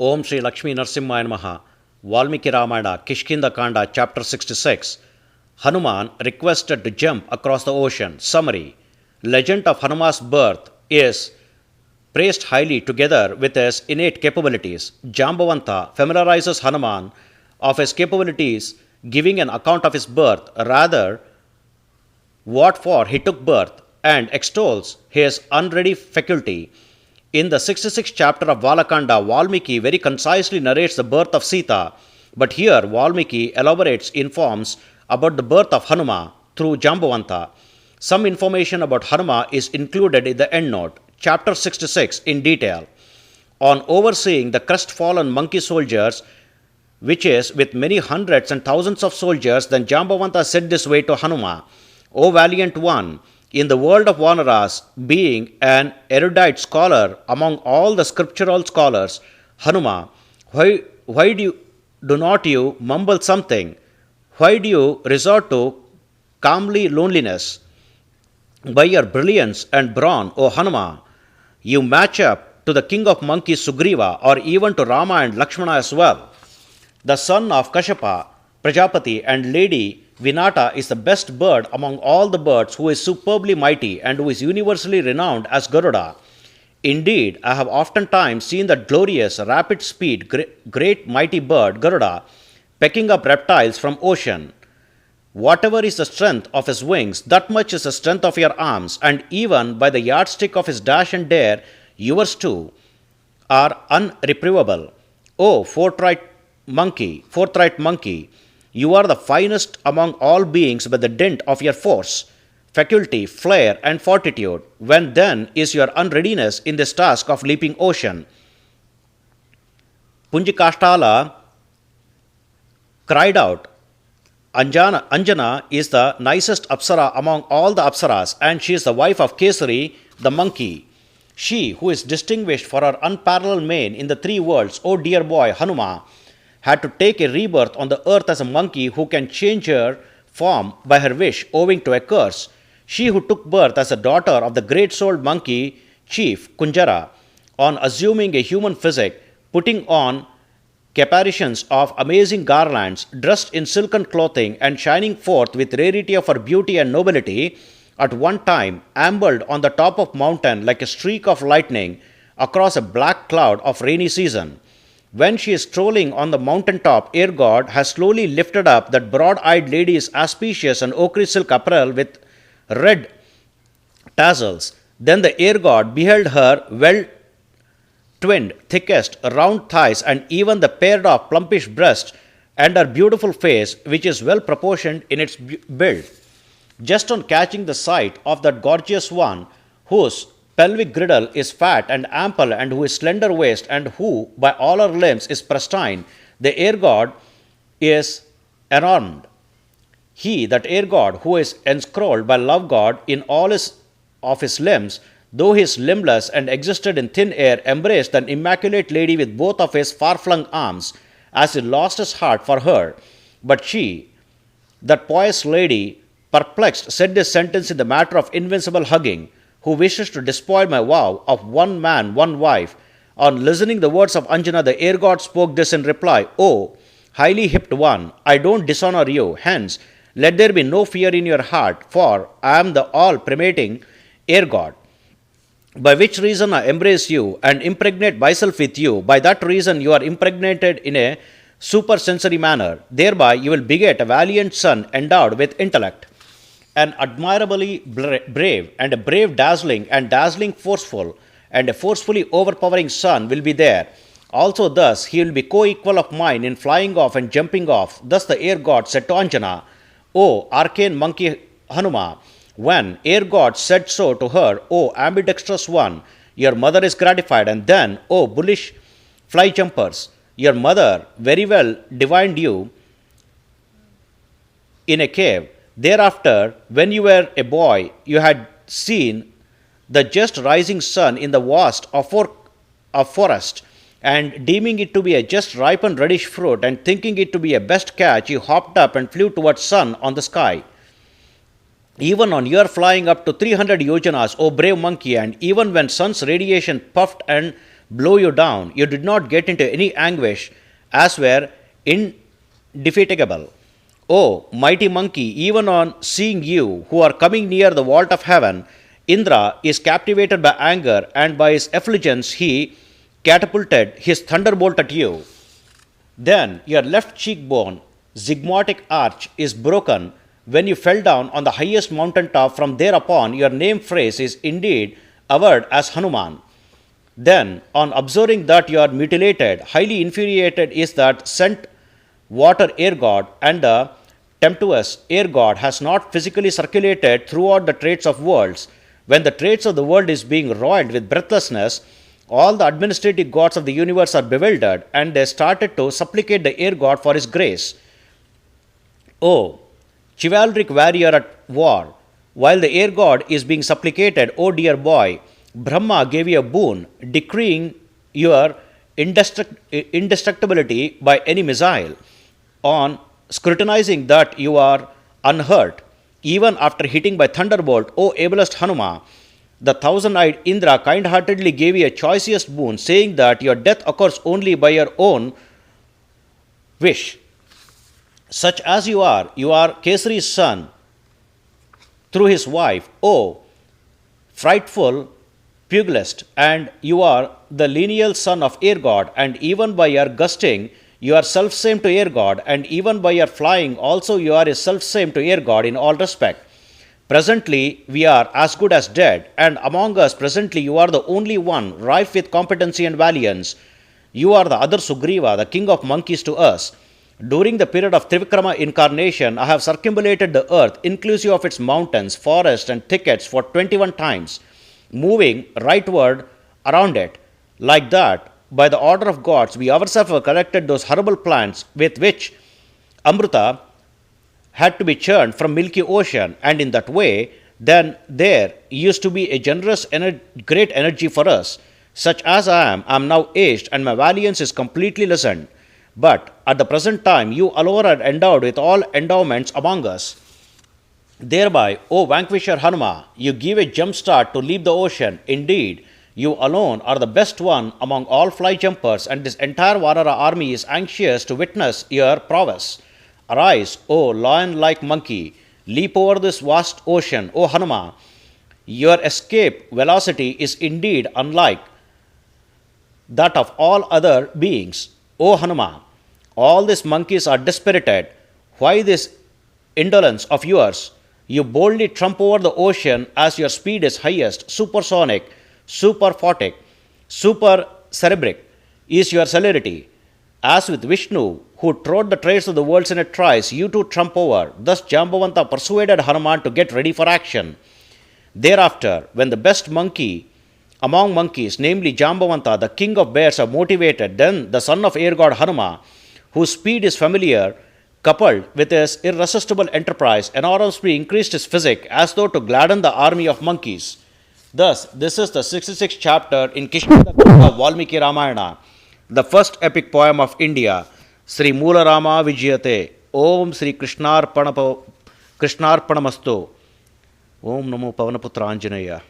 Om Sri Lakshmi Narsimhaya Namaha. Valmiki Ramayana, Kishkinda Kanda, Chapter 66. Hanuman requested to jump across the ocean. Summary. Legend of Hanuman's birth is praised highly together with his innate capabilities. Jambavanta familiarizes Hanuman of his capabilities, giving an account of his birth, rather what for he took birth, and extols his unready faculty. In the 66th chapter of Bala Kanda, Valmiki very concisely narrates the birth of Seetha, but here Valmiki elaborates informs about the birth of Hanuma through Jambavanta. Some information about Hanuma is included in the endnote, chapter 66 in detail. On overseeing the crestfallen monkey soldiers, which is with many hundreds and thousands of soldiers, then Jambavanta said this way to Hanuma, O valiant one, in the world of Vanaras, being an erudite scholar among all the scriptural scholars, Hanuma, why do not you mumble something? Why do you resort to calmly loneliness? By your brilliance and brawn, O Hanuma, you match up to the king of monkeys Sugriva, or even to Rama and Lakshmana as well. The son of Kashyapa, Prajapati, and Lady Vinata is the best bird among all the birds, who is superbly mighty and who is universally renowned as Garuda. Indeed, I have oftentimes seen that glorious, rapid speed, great mighty bird, Garuda, pecking up reptiles from ocean. Whatever is the strength of his wings, that much is the strength of your arms, and even by the yardstick of his dash and dare, yours too are unreprovable. O forthright monkey, you are the finest among all beings by the dint of your force, faculty, flair, and fortitude. When then is your unreadiness in this task of leaping ocean? Punjikashtala cried out, Anjana is the nicest Apsara among all the Apsaras, and she is the wife of Kesari, the monkey. She, who is distinguished for her unparalleled mane in the three worlds, O dear boy, Hanuma, had to take a rebirth on the earth as a monkey who can change her form by her wish owing to a curse. She who took birth as a daughter of the great-souled monkey chief Kunjara, on assuming a human physique, putting on caparisons of amazing garlands, dressed in silken clothing and shining forth with rarity of her beauty and nobility, at one time ambled on the top of mountain like a streak of lightning across a black cloud of rainy season. When she is strolling on the mountain top, air god has slowly lifted up that broad-eyed lady's auspicious and ochre silk apparel with red tassels. Then the air god beheld her well-twinned, thickest, round thighs, and even the paired-off plumpish breast, and her beautiful face, which is well proportioned in its build. Just on catching the sight of that gorgeous one, whose pelvic girdle is fat and ample, and who is slender waist, and who by all her limbs is pristine, the air god is enarmed. He, that air god, who is enscrolled by love god in all of his limbs, though he is limbless and existed in thin air, embraced an immaculate lady with both of his far-flung arms, as he lost his heart for her. But she, that pious lady, perplexed, said this sentence in the matter of invincible hugging, who wishes to despoil my vow of one man, one wife. On listening the words of Anjana, the air god spoke this in reply, O highly hipped one, I don't dishonor you, hence let there be no fear in your heart, for I am the all-permeating air god. By which reason I embrace you and impregnate myself with you. By that reason you are impregnated in a supersensory manner. Thereby you will beget a valiant son endowed with intellect. An admirably brave, and a brave dazzling, and dazzling forceful, and a forcefully overpowering son will be there. Also thus he will be co-equal of mine in flying off and jumping off. Thus the air god said to Anjana, O arcane monkey Hanuma, when air god said so to her, O ambidextrous one, your mother is gratified. And then, O bullish fly jumpers, your mother very well divined you in a cave. Thereafter, when you were a boy, you had seen the just rising sun in the vast of forest, and deeming it to be a just ripened reddish fruit, and thinking it to be a best catch, you hopped up and flew towards sun on the sky. Even on your flying up to 300 yojanas, O brave monkey, and even when sun's radiation puffed and blow you down, you did not get into any anguish, as were indefatigable. O mighty monkey, even on seeing you, who are coming near the vault of heaven, Indra is captivated by anger, and by his effulgence he catapulted his thunderbolt at you. Then your left cheekbone, zygmatic arch, is broken when you fell down on the highest mountain top. From thereupon, your name phrase is indeed averred as Hanuman. Then, on observing that you are mutilated, highly infuriated is that sent water air god, and the tempestuous air god has not physically circulated throughout the trades of worlds. When the trades of the world is being roiled with breathlessness, all the administrative gods of the universe are bewildered, and they started to supplicate the air god for his grace. O chivalric warrior at war, while the air god is being supplicated, O dear boy, Brahma gave you a boon, decreeing your indestructibility by any missile. On scrutinizing that you are unhurt, even after hitting by thunderbolt, O ablest Hanuma, the thousand-eyed Indra kind-heartedly gave you a choicest boon, saying that your death occurs only by your own wish. Such as you are Kesari's son through his wife, O frightful pugilist, and you are the lineal son of air god, and even by your gusting you are self-same to air god, and even by your flying also you are a self-same to air god in all respect. Presently we are as good as dead, and among us presently you are the only one rife with competency and valiance. You are the other Sugriva, the king of monkeys to us. During the period of Trivikrama incarnation, I have circumambulated the earth, inclusive of its mountains, forests, and thickets, for 21 times, moving rightward around it. Like that, by the order of gods, we ourselves have collected those horrible plants with which Amrita had to be churned from milky ocean, and in that way, then there used to be a generous, great energy for us. Such as I am now aged, and my valiance is completely lessened. But at the present time, you alone are endowed with all endowments among us. Thereby, O vanquisher Hanuma, you give a jump start to leap the ocean. Indeed, you alone are the best one among all fly jumpers, and this entire Varara army is anxious to witness your prowess. Arise, O lion-like monkey, leap over this vast ocean, O Hanuma. Your escape velocity is indeed unlike that of all other beings, O Hanuma. All these monkeys are dispirited. Why this indolence of yours? You boldly trump over the ocean as your speed is highest. Supersonic, superphotic, supercerebric is your celerity. As with Vishnu, who trod the trades of the worlds in a trice, you too trump over. Thus Jambavanta persuaded Hanuman to get ready for action. Thereafter, when the best monkey among monkeys, namely Jambavanta, the king of bears, are motivated, then the son of air god Hanuma, whose speed is familiar, coupled with his irresistible enterprise, enormously increased his physique as though to gladden the army of monkeys. Thus, this is the 66th chapter in Kishkinda Kanda of Valmiki Ramayana, the first epic poem of India. Sri Moola Rama Vijayate. Om Sri Krishnarpanamastu. Om Namo Pavanaputra Anjaneya.